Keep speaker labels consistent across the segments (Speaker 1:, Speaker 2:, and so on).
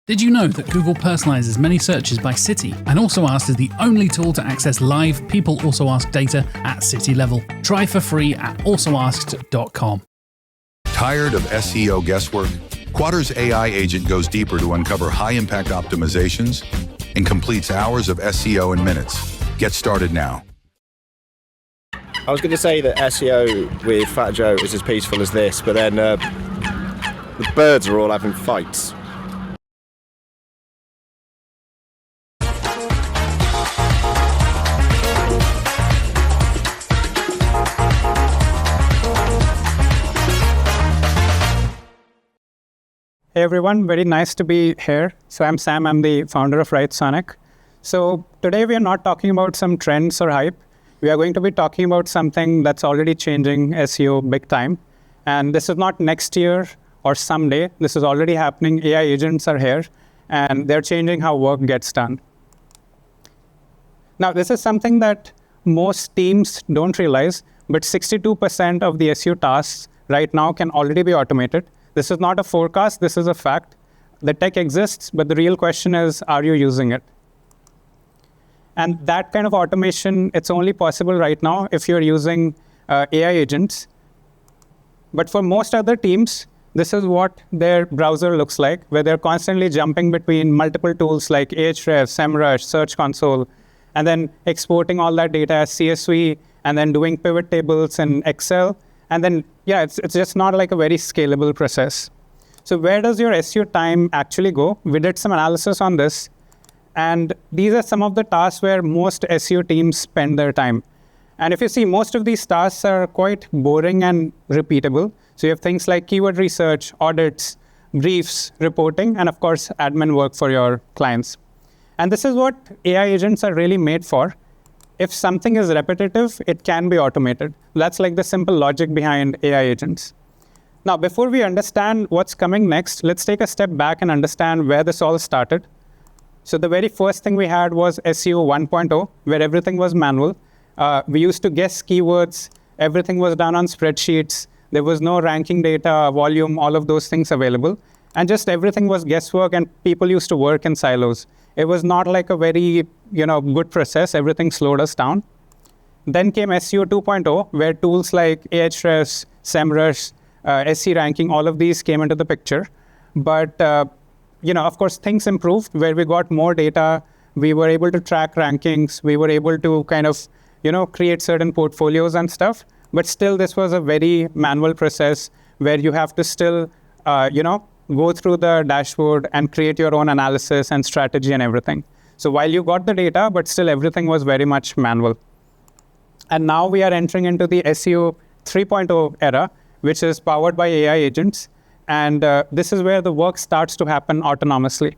Speaker 1: Did you know that Google personalizes many searches by city and Also Asked is the only tool to access live People Also Asked data at city level? Try for free at alsoasked.com.
Speaker 2: Tired of SEO guesswork? Quadra's AI agent goes deeper to uncover high-impact optimizations and completes hours of SEO in minutes. Get started now.
Speaker 3: I was going to say that SEO with Fat Joe is as peaceful as this, but then the birds are all having fights.
Speaker 4: Hey everyone, very nice to be here. So I'm Sam, I'm the founder of WriteSonic. So today we are not talking about some trends or hype. We are going to be talking about something that's already changing SEO big time. And this is not next year or someday. This is already happening. AI agents are here and they're changing how work gets done. Now, this is something that most teams don't realize, but 62% of the SEO tasks right now can already be automated. This is not a forecast, this is a fact. The tech exists, but the real question is, are you using it? And that kind of automation, it's only possible right now if you're using AI agents. But for most other teams, this is what their browser looks like, where they're constantly jumping between multiple tools like Ahrefs, SEMrush, Search Console, and then exporting all that data as CSV, and then doing pivot tables in Excel. And then, yeah, it's just not like a very scalable process. So where does your SEO time actually go? We did some analysis on this. And these are some of the tasks where most SEO teams spend their time. And if you see, most of these tasks are quite boring and repeatable. So you have things like keyword research, audits, briefs, reporting, and of course, admin work for your clients. And this is what AI agents are really made for. If something is repetitive, it can be automated. That's like the simple logic behind AI agents. Now, before we understand what's coming next, let's take a step back and understand where this all started. So the very first thing we had was SEO 1.0, where everything was manual. We used to guess keywords. Everything was done on spreadsheets. There was no ranking data, volume, all of those things available. And just everything was guesswork, and people used to work in silos. It was not like a very, good process. Everything slowed us down. Then came SEO 2.0, where tools like Ahrefs, SEMrush, SE ranking, all of these came into the picture. But, of course, things improved where we got more data. We were able to track rankings. We were able to kind of, create certain portfolios and stuff. But still, this was a very manual process where you have to still, go through the dashboard and create your own analysis and strategy and everything. So while you got the data, but still everything was very much manual. And now we are entering into the SEO 3.0 era, which is powered by AI agents. And this is where the work starts to happen autonomously.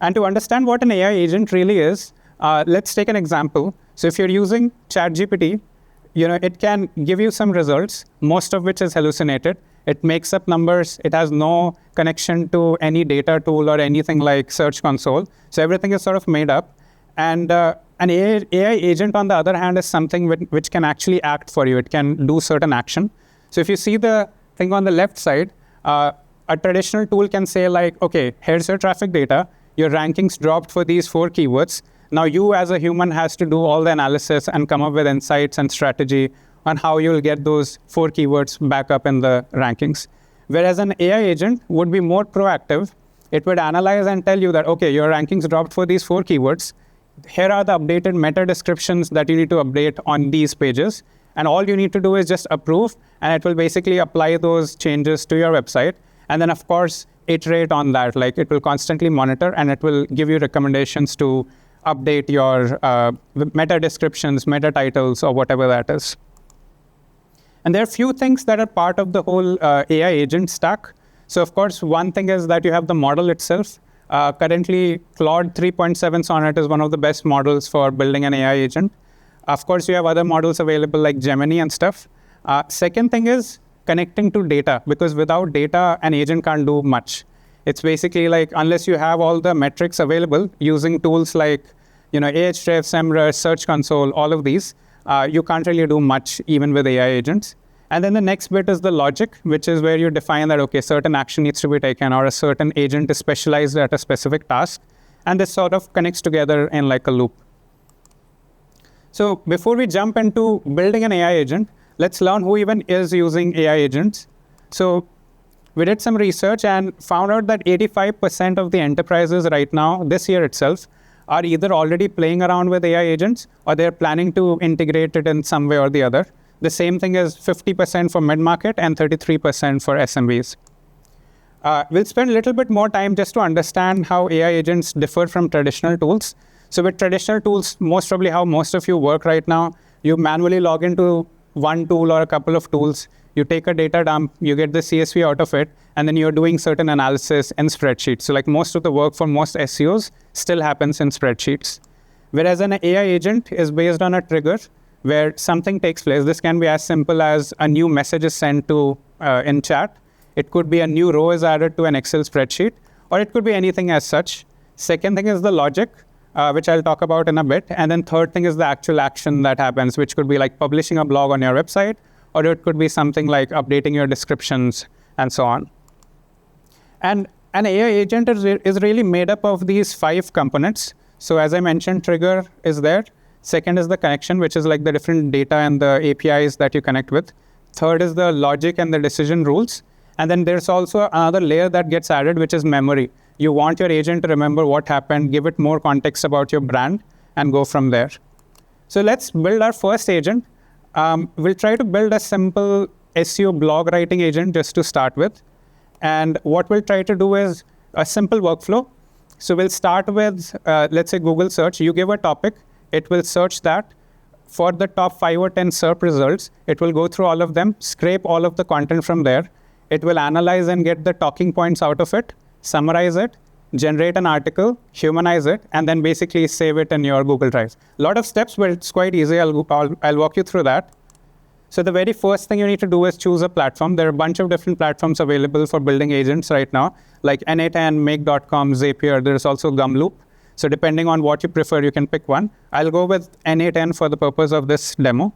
Speaker 4: And to understand what an AI agent really is, let's take an example. So if you're using ChatGPT, it can give you some results, most of which is hallucinated. It makes up numbers. It has no connection to any data tool or anything like Search Console. So everything is sort of made up. And an AI agent, on the other hand, is something which can actually act for you. It can do certain action. So if you see the thing on the left side, a traditional tool can say like, okay, here's your traffic data. Your rankings dropped for these 4 keywords. Now you as a human has to do all the analysis and come up with insights and strategy on how you'll get those 4 keywords back up in the rankings. Whereas an AI agent would be more proactive. It would analyze and tell you that, okay, your rankings dropped for these 4 keywords. Here are the updated meta descriptions that you need to update on these pages. And all you need to do is just approve, and it will basically apply those changes to your website. And then, of course, iterate on that. Like, it will constantly monitor, and it will give you recommendations to update your meta descriptions, meta titles, or whatever that is. And there are a few things that are part of the whole AI agent stack. So, of course, one thing is that you have the model itself. Currently, Claude 3.7 Sonnet is one of the best models for building an AI agent. Of course, you have other models available like Gemini and stuff. Second thing is connecting to data, because without data, an agent can't do much. It's basically like, unless you have all the metrics available using tools like, Ahrefs, SEMrush, Search Console, all of these, you can't really do much even with AI agents. And then the next bit is the logic, which is where you define that, okay, certain action needs to be taken or a certain agent is specialized at a specific task. And this sort of connects together in like a loop. So before we jump into building an AI agent, let's learn who even is using AI agents. So we did some research and found out that 85% of the enterprises right now, this year itself, are either already playing around with AI agents or they're planning to integrate it in some way or the other. The same thing is 50% for mid-market and 33% for SMBs. We'll spend a little bit more time just to understand how AI agents differ from traditional tools. So with traditional tools, most probably how most of you work right now, you manually log into one tool or a couple of tools, you take a data dump, you get the CSV out of it, and then you're doing certain analysis in spreadsheets. So like most of the work for most SEOs still happens in spreadsheets. Whereas an AI agent is based on a trigger where something takes place. This can be as simple as a new message is sent to in chat. It could be a new row is added to an Excel spreadsheet, or it could be anything as such. Second thing is the logic, which I'll talk about in a bit. And then third thing is the actual action that happens, which could be like publishing a blog on your website, or it could be something like updating your descriptions and so on. And an AI agent is really made up of these 5 components. So as I mentioned, trigger is there. Second is the connection, which is like the different data and the APIs that you connect with. Third is the logic and the decision rules. And then there's also another layer that gets added, which is memory. You want your agent to remember what happened, give it more context about your brand, and go from there. So let's build our first agent. We'll try to build a simple SEO blog writing agent just to start with. And what we'll try to do is a simple workflow. So we'll start with, let's say, Google search. You give a topic. It will search that. For the top 5 or 10 SERP results, it will go through all of them, scrape all of the content from there. It will analyze and get the talking points out of it, summarize it, generate an article, humanize it, and then basically save it in your Google Drive. A lot of steps, but it's quite easy. I'll walk you through that. So the very first thing you need to do is choose a platform. There are a bunch of different platforms available for building agents right now, like N8N, Make.com, Zapier. There's also Gumloop. So depending on what you prefer, you can pick one. I'll go with N8N for the purpose of this demo.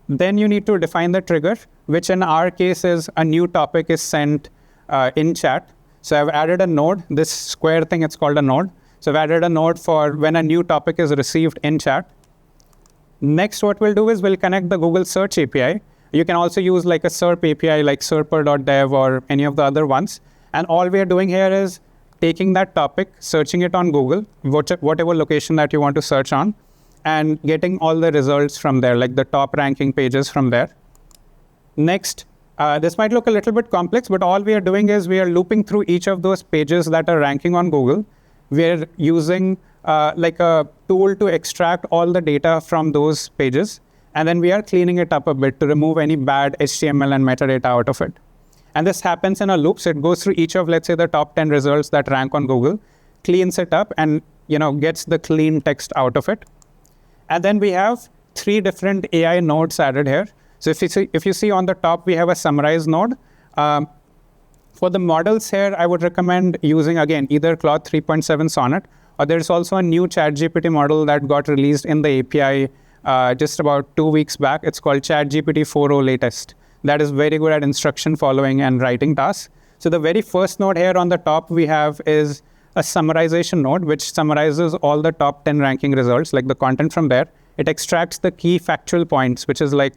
Speaker 4: Then you need to define the trigger, which in our case is a new topic is sent in chat. So I've added a node. This square thing, it's called a node. So I've added a node for when a new topic is received in chat. Next, what we'll do is we'll connect the Google Search API. You can also use like a SERP API like serper.dev or any of the other ones. And all we are doing here is taking that topic, searching it on Google, whatever location that you want to search on, and getting all the results from there, like the top ranking pages from there. Next, this might look a little bit complex, but all we are doing is we are looping through each of those pages that are ranking on Google. We're using like a tool to extract all the data from those pages, and then we are cleaning it up a bit to remove any bad HTML and metadata out of it. And this happens in a loop, so it goes through each of, let's say, the top 10 results that rank on Google, cleans it up, and gets the clean text out of it. And then we have 3 different AI nodes added here. So if you see on the top, we have a summarize node. For the models here, I would recommend using, again, either Claude 3.7 Sonnet, or there's also a new ChatGPT model that got released in the API just about 2 weeks back. It's called ChatGPT 4.0 latest. That is very good at instruction following and writing tasks. So the very first node here on the top we have is a summarization node, which summarizes all the top 10 ranking results, like the content from there. It extracts the key factual points, which is like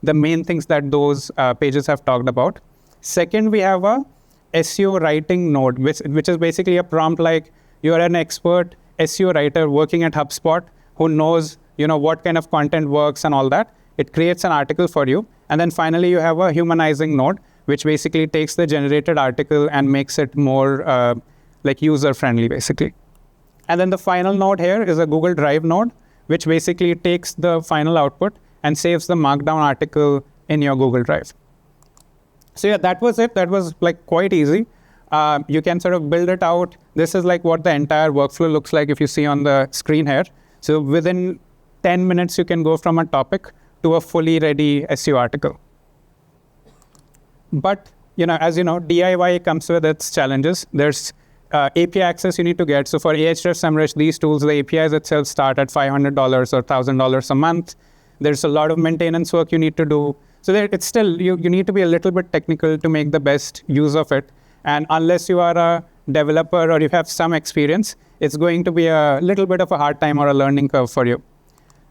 Speaker 4: the main things that those pages have talked about. Second, we have a SEO writing node, which is basically a prompt like you're an expert SEO writer working at HubSpot who knows what kind of content works and all that. It creates an article for you. And then finally, you have a humanizing node, which basically takes the generated article and makes it more like user-friendly, basically. And then the final node here is a Google Drive node, which basically takes the final output and saves the markdown article in your Google Drive. So yeah, that was it. That was like quite easy. You can sort of build it out. This is like what the entire workflow looks like if you see on the screen here. So within 10 minutes, you can go from a topic to a fully ready SEO article. But, as you know, DIY comes with its challenges. There's API access you need to get. So for Ahrefs, SEMrush, these tools, the APIs itself start at $500 or $1,000 a month. There's a lot of maintenance work you need to do. So that it's still, you need to be a little bit technical to make the best use of it. And unless you are a developer or you have some experience, it's going to be a little bit of a hard time or a learning curve for you.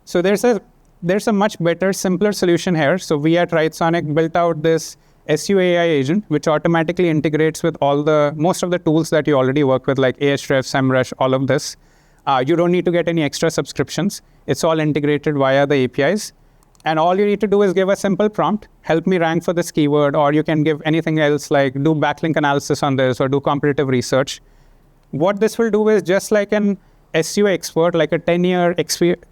Speaker 4: So there's a much better, simpler solution here. So we at Writesonic built out this SEO AI agent, which automatically integrates with most of the tools that you already work with, like Ahrefs, SEMrush, all of this. You don't need to get any extra subscriptions. It's all integrated via the APIs. And all you need to do is give a simple prompt, help me rank for this keyword, or you can give anything else like do backlink analysis on this or do competitive research. What this will do is just like an SEO expert, like a 10-year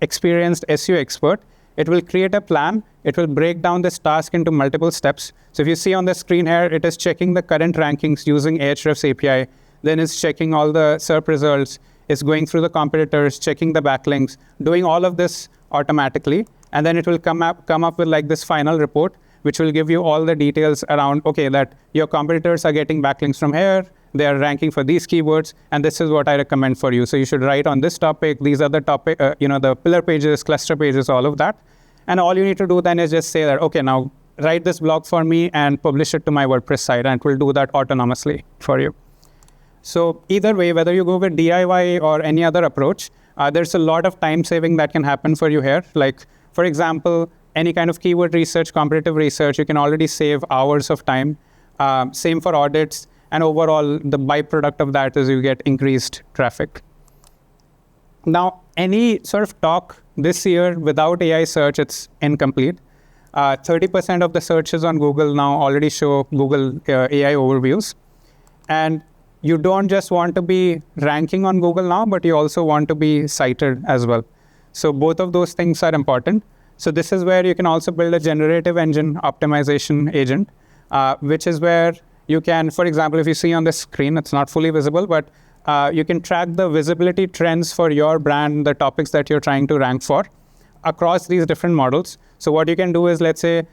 Speaker 4: experienced SEO expert, it will create a plan. It will break down this task into multiple steps. So if you see on the screen here, it is checking the current rankings using Ahrefs API. Then it's checking all the SERP results. It's going through the competitors, checking the backlinks, doing all of this automatically. And then it will come up with like this final report, which will give you all the details around, okay, that your competitors are getting backlinks from here, they are ranking for these keywords, and this is what I recommend for you. So you should write on this topic, these are the topic, the pillar pages, cluster pages, all of that. And all you need to do then is just say that, okay, now write this blog for me and publish it to my WordPress site, and it will do that autonomously for you. So either way, whether you go with DIY or any other approach, there's a lot of time saving that can happen for you here. Like, for example, any kind of keyword research, competitive research, you can already save hours of time. Same for audits. And overall, the byproduct of that is you get increased traffic. Now, any sort of talk this year without AI search, it's incomplete. 30% of the searches on Google now already show Google AI overviews. And you don't just want to be ranking on Google now, but you also want to be cited as well. So both of those things are important. So this is where you can also build a generative engine optimization agent, which is where you can, for example, if you see on the screen, it's not fully visible, but you can track the visibility trends for your brand, the topics that you're trying to rank for across these different models. So what you can do is, let's say,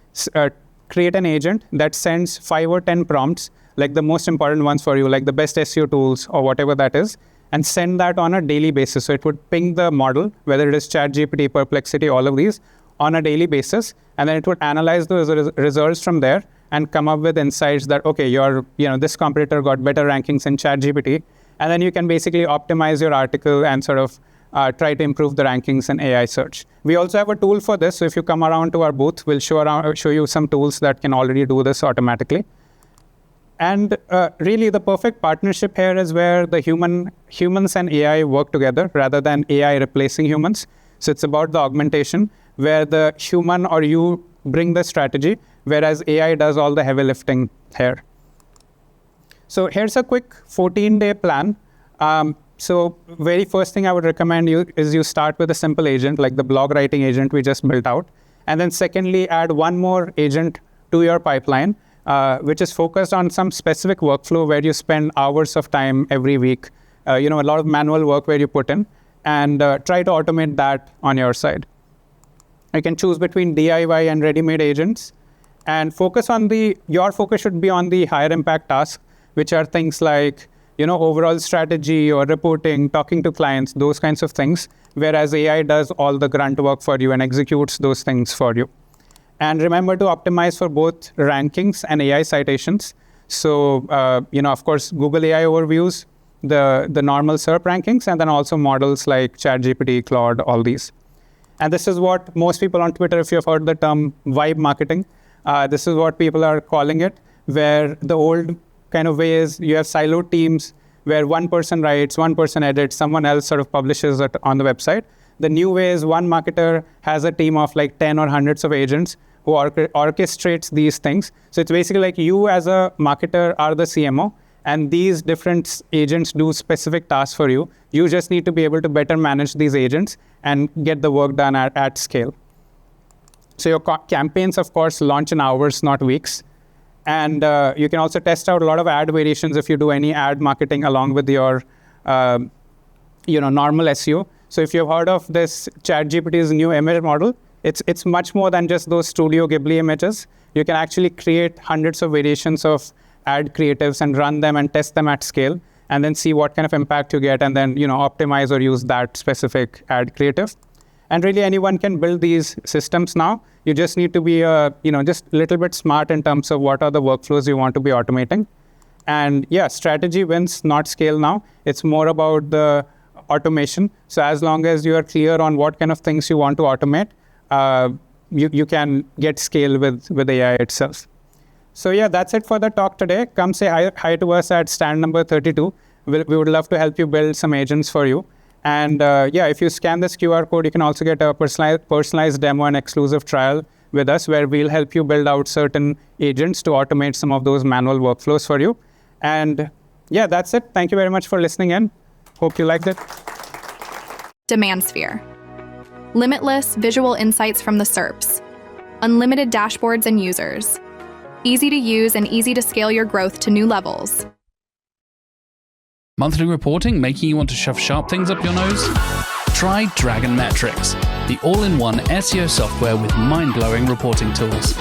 Speaker 4: create an agent that sends 5 or 10 prompts, like the most important ones for you, like the best SEO tools or whatever that is, and send that on a daily basis. So it would ping the model, whether it is ChatGPT, Perplexity, all of these, on a daily basis, and then it would analyze those results from there and come up with insights that, okay, this competitor got better rankings in ChatGPT, and then you can basically optimize your article and sort of try to improve the rankings in AI search. We also have a tool for this, so if you come around to our booth, we'll show you some tools that can already do this automatically. And really, the perfect partnership here is where the humans and AI work together rather than AI replacing humans. So it's about the augmentation, where the human or you bring the strategy, whereas AI does all the heavy lifting here. So here's a quick 14-day plan. So very first thing I would recommend you is you start with a simple agent, like the blog writing agent we just built out. And then secondly, add one more agent to your pipeline, which is focused on some specific workflow where you spend hours of time every week, a lot of manual work where you put in, and try to automate that on your side. You can choose between DIY and ready-made agents, and your focus should be on the higher impact tasks, which are things like, overall strategy or reporting, talking to clients, those kinds of things, whereas AI does all the grunt work for you and executes those things for you. And remember to optimize for both rankings and AI citations. So, of course, Google AI overviews, the normal SERP rankings, and then also models like ChatGPT, Claude, all these. And this is what most people on Twitter, if you've heard the term vibe marketing, this is what people are calling it, where the old kind of way is you have siloed teams where one person writes, one person edits, someone else sort of publishes it on the website. The new way is one marketer has a team of like 10 or hundreds of agents who orchestrates these things. So it's basically like you as a marketer are the CMO, and these different agents do specific tasks for you. You just need to be able to better manage these agents and get the work done at scale. So your campaigns, of course, launch in hours, not weeks. And you can also test out a lot of ad variations if you do any ad marketing along with your normal SEO. So if you've heard of this ChatGPT's new image model, it's much more than just those Studio Ghibli images. You can actually create hundreds of variations of ad creatives and run them and test them at scale, and then see what kind of impact you get, and then optimize or use that specific ad creative. And really anyone can build these systems now. You just need to be just a little bit smart in terms of what are the workflows you want to be automating. And yeah, strategy wins, not scale now. It's more about the automation. So as long as you are clear on what kind of things you want to automate, you can get scale with AI itself. So yeah, that's it for the talk today. Come say hi to us at stand number 32. We would love to help you build some agents for you. And if you scan this QR code, you can also get a personalized demo and exclusive trial with us, where we'll help you build out certain agents to automate some of those manual workflows for you. And yeah, that's it. Thank you very much for listening in. Hope you liked it.
Speaker 5: Demand Sphere. Limitless visual insights from the SERPs. Unlimited dashboards and users. Easy to use and easy to scale your growth to new levels.
Speaker 1: Monthly reporting making you want to shove sharp things up your nose? Try Dragon Metrics, the all-in-one SEO software with mind-blowing reporting tools.